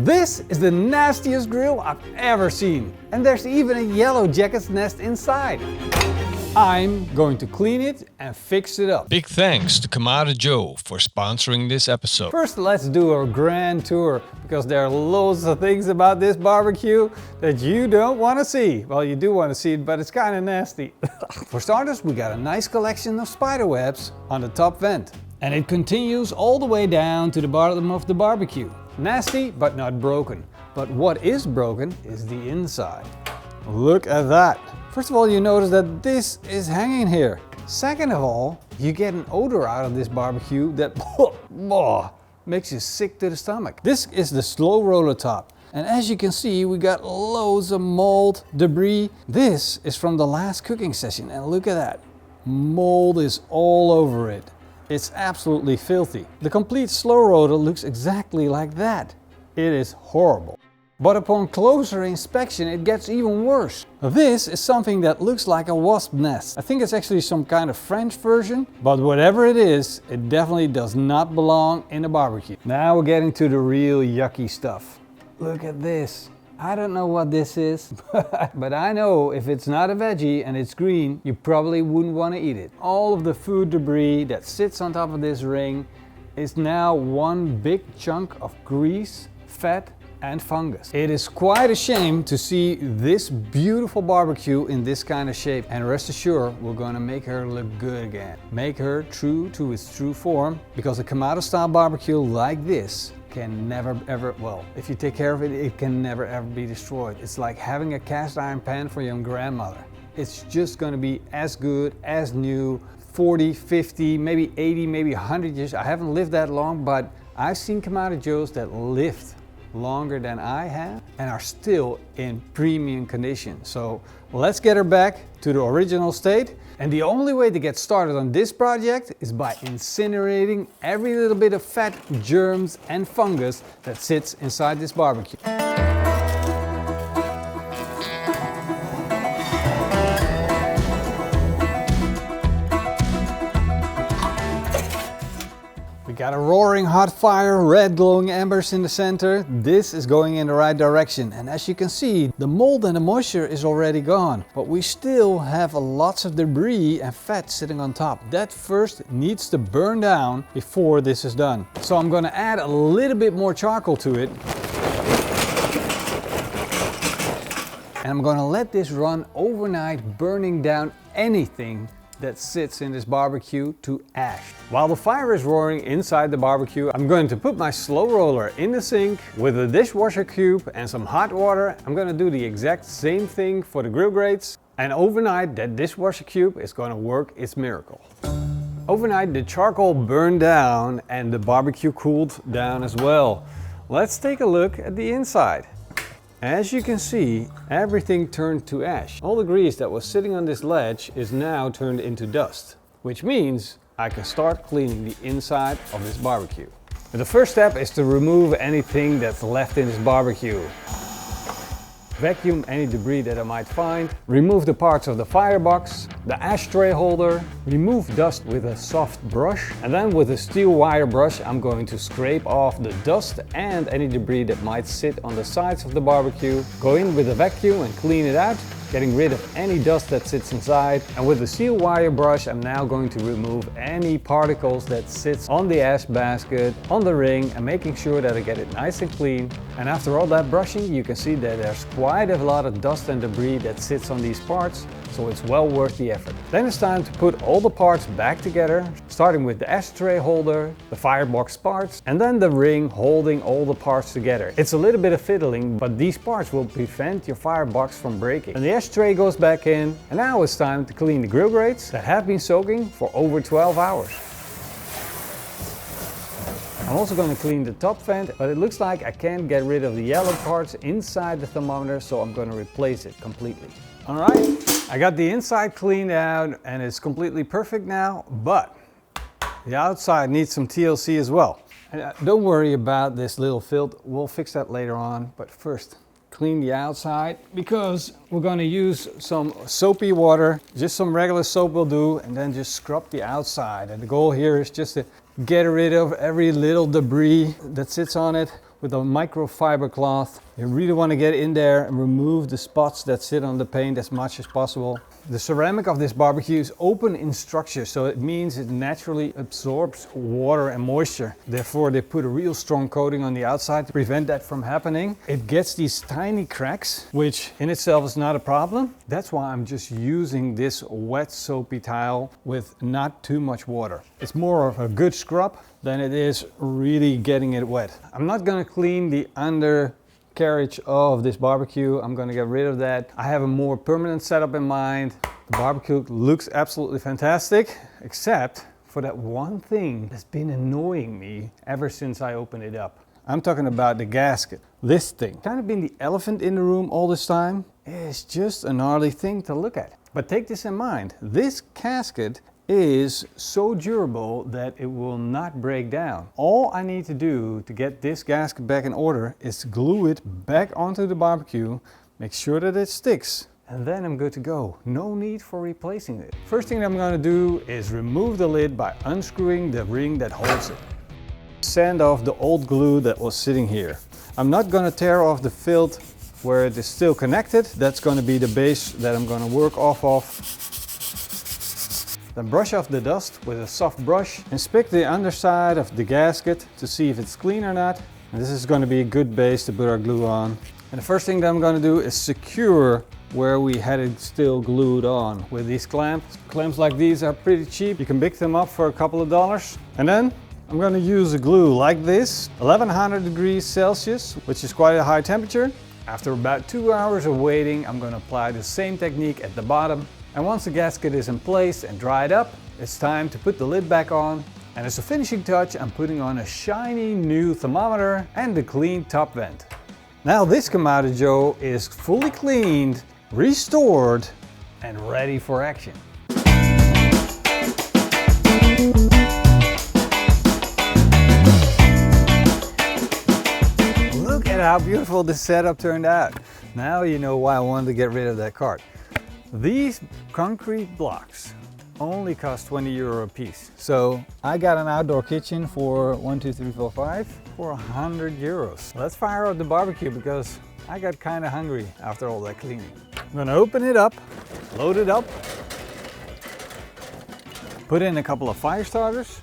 This is the nastiest grill I've ever seen. And there's even a yellow jacket's nest inside. I'm going to clean it and fix it up. Big thanks to Kamada Joe for sponsoring this episode. First, let's do a grand tour because there are loads of things about this barbecue that you don't want to see. Well, you do want to see it, but it's kind of nasty. For starters, we got a nice collection of spider webs on the top vent. And it continues all the way down to the bottom of the barbecue. Nasty, but not broken. But what is broken is the inside. Look at that. First of all, you notice that this is hanging here. Second of all, you get an odor out of this barbecue that makes you sick to the stomach. This is the slow roller top. And as you can see, we got loads of mold, debris. This is from the last cooking session. And look at that. Mold is all over it. It's absolutely filthy. The complete slow roller looks exactly like that. It is horrible. But upon closer inspection, it gets even worse. This is something that looks like a wasp nest. I think it's actually some kind of French version, but whatever it is, it definitely does not belong in a barbecue. Now we're getting to the real yucky stuff. Look at this. I don't know what this is, but I know if it's not a veggie and it's green, you probably wouldn't want to eat it. All of the food debris that sits on top of this ring is now one big chunk of grease, fat, and fungus. It is quite a shame to see this beautiful barbecue in this kind of shape, and rest assured we're gonna make her look good again. Make her true to its true form, because a Kamado style barbecue like this can never ever, well, if you take care of it, it can never ever be destroyed. It's like having a cast iron pan for your grandmother. It's just gonna be as good as new, 40, 50, maybe 80, maybe 100 years. I haven't lived that long, but I've seen Kamado Joes that lived longer than I have and are still in premium condition. So let's get her back to the original state. And the only way to get started on this project is by incinerating every little bit of fat, germs and fungus that sits inside this barbecue. Got a roaring hot fire, red glowing embers in the center. This is going in the right direction. And as you can see, the mold and the moisture is already gone. But we still have lots of debris and fat sitting on top. That first needs to burn down before this is done. So I'm going to add a little bit more charcoal to it. And I'm going to let this run overnight, burning down anything that sits in this barbecue to ash. While the fire is roaring inside the barbecue, I'm going to put my slow roller in the sink with a dishwasher cube and some hot water. I'm going to do the exact same thing for the grill grates, and overnight that dishwasher cube is going to work its miracle. Overnight the charcoal burned down and the barbecue cooled down as well. Let's take a look at the inside. As you can see, everything turned to ash. All the grease that was sitting on this ledge is now turned into dust, which means I can start cleaning the inside of this barbecue. And the first step is to remove anything that's left in this barbecue. Vacuum any debris that I might find, remove the parts of the firebox, the ashtray holder, remove dust with a soft brush, and then with a steel wire brush I'm going to scrape off the dust and any debris that might sit on the sides of the barbecue. Go in with a vacuum and clean it out, getting rid of any dust that sits inside. And with the steel wire brush I'm now going to remove any particles that sits on the ash basket, on the ring, and making sure that I get it nice and clean. And after all that brushing, you can see that there's quite a lot of dust and debris that sits on these parts, so it's well worth the effort. Then it's time to put all the parts back together, starting with the ashtray holder, the firebox parts, and then the ring holding all the parts together. It's a little bit of fiddling, but these parts will prevent your firebox from breaking. And the ashtray goes back in, and now it's time to clean the grill grates that have been soaking for over 12 hours. I'm also going to clean the top vent, but it looks like I can't get rid of the yellow parts inside the thermometer, so I'm going to replace it completely. Alright, I got the inside cleaned out and it's completely perfect now, but the outside needs some TLC as well. And don't worry about this little filth, we'll fix that later on, but first clean the outside because we're going to use some soapy water. Just some regular soap will do, and then just scrub the outside. And the goal here is just to get rid of every little debris that sits on it with a microfiber cloth. You really want to get in there and remove the spots that sit on the paint as much as possible. The ceramic of this barbecue is open in structure, so it means it naturally absorbs water and moisture. Therefore, they put a real strong coating on the outside to prevent that from happening. It gets these tiny cracks, which in itself is not a problem. That's why I'm just using this wet soapy tile with not too much water. It's more of a good scrub than it is really getting it wet. I'm not going to clean the undercarriage of this barbecue. I'm going to get rid of that. I have a more permanent setup in mind. The barbecue looks absolutely fantastic, except for that one thing that's been annoying me ever since I opened it up. I'm talking about the gasket. This thing, kind of been the elephant in the room all this time. It's just a gnarly thing to look at. But take this in mind, this gasket is so durable that it will not break down. All I need to do to get this gasket back in order is glue it back onto the barbecue, make sure that it sticks, and then I'm good to go. No need for replacing it. First thing I'm going to do is remove the lid by unscrewing the ring that holds it. Sand off the old glue that was sitting here. I'm not going to tear off the felt where it is still connected. That's going to be the base that I'm going to work off of. Then brush off the dust with a soft brush. Inspect the underside of the gasket to see if it's clean or not. And this is going to be a good base to put our glue on. And the first thing that I'm going to do is secure where we had it still glued on with these clamps. Clamps like these are pretty cheap. You can pick them up for a couple of dollars. And then I'm going to use a glue like this, 1100 degrees Celsius, which is quite a high temperature. After about 2 hours of waiting, I'm going to apply the same technique at the bottom. And once the gasket is in place and dried up, it's time to put the lid back on. And as a finishing touch, I'm putting on a shiny new thermometer and the clean top vent. Now this Kamado Joe is fully cleaned, restored, and ready for action. Look at how beautiful this setup turned out. Now you know why I wanted to get rid of that cart. These concrete blocks only cost 20 euro a piece. So I got an outdoor kitchen for 1, 2, 3, 4, 5 for 100 euros. Let's fire up the barbecue because I got kind of hungry after all that cleaning. I'm gonna open it up, load it up, put in a couple of fire starters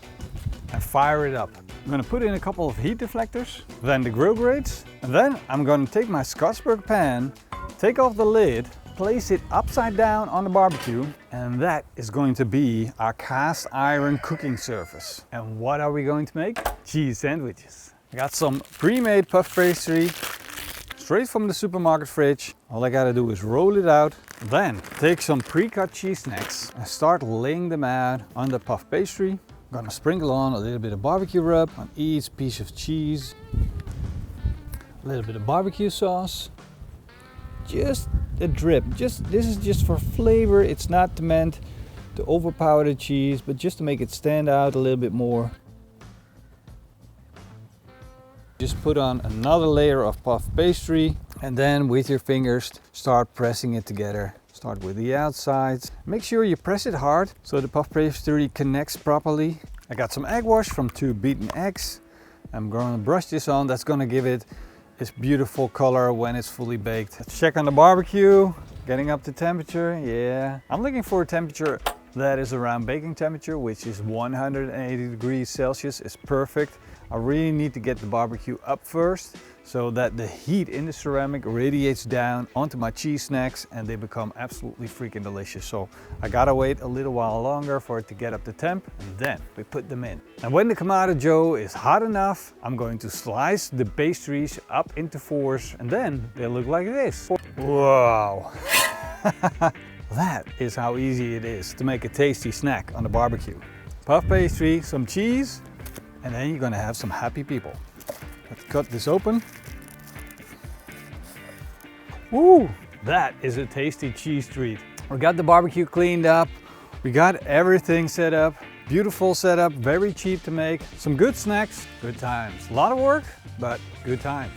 and fire it up. I'm gonna put in a couple of heat deflectors, then the grill grates, and then I'm gonna take my Scotsburg pan, take off the lid, place it upside down on the barbecue, and that is going to be our cast iron cooking surface. And what are we going to make? Cheese sandwiches. I got some pre-made puff pastry straight from the supermarket fridge. All I gotta do is roll it out, then take some pre-cut cheese snacks and start laying them out on the puff pastry. I'm gonna sprinkle on a little bit of barbecue rub on each piece of cheese, a little bit of barbecue sauce, just a drip. This is just for flavor. It's not meant to overpower the cheese, but just to make it stand out a little bit more. Just put on another layer of puff pastry and then with your fingers start pressing it together. Start with the outsides. Make sure you press it hard so the puff pastry connects properly. I got some egg wash from 2 beaten eggs. I'm going to brush this on. That's going to give it this beautiful color when it's fully baked. Let's check on the barbecue, getting up to temperature. Yeah, I'm looking for a temperature that is around baking temperature, which is 180 degrees Celsius. Is perfect. I really need to get the barbecue up first so that the heat in the ceramic radiates down onto my cheese snacks and they become absolutely freaking delicious. So I gotta wait a little while longer for it to get up to temp, and then we put them in. And when the Kamado Joe is hot enough, I'm going to slice the pastries up into 4s, and then they look like this. Wow. That is how easy it is to make a tasty snack on the barbecue. Puff pastry, some cheese, and then you're gonna have some happy people. Let's cut this open. Woo! That is a tasty cheese treat. We got the barbecue cleaned up. We got everything set up. Beautiful setup, very cheap to make. Some good snacks, good times. A lot of work, but good times.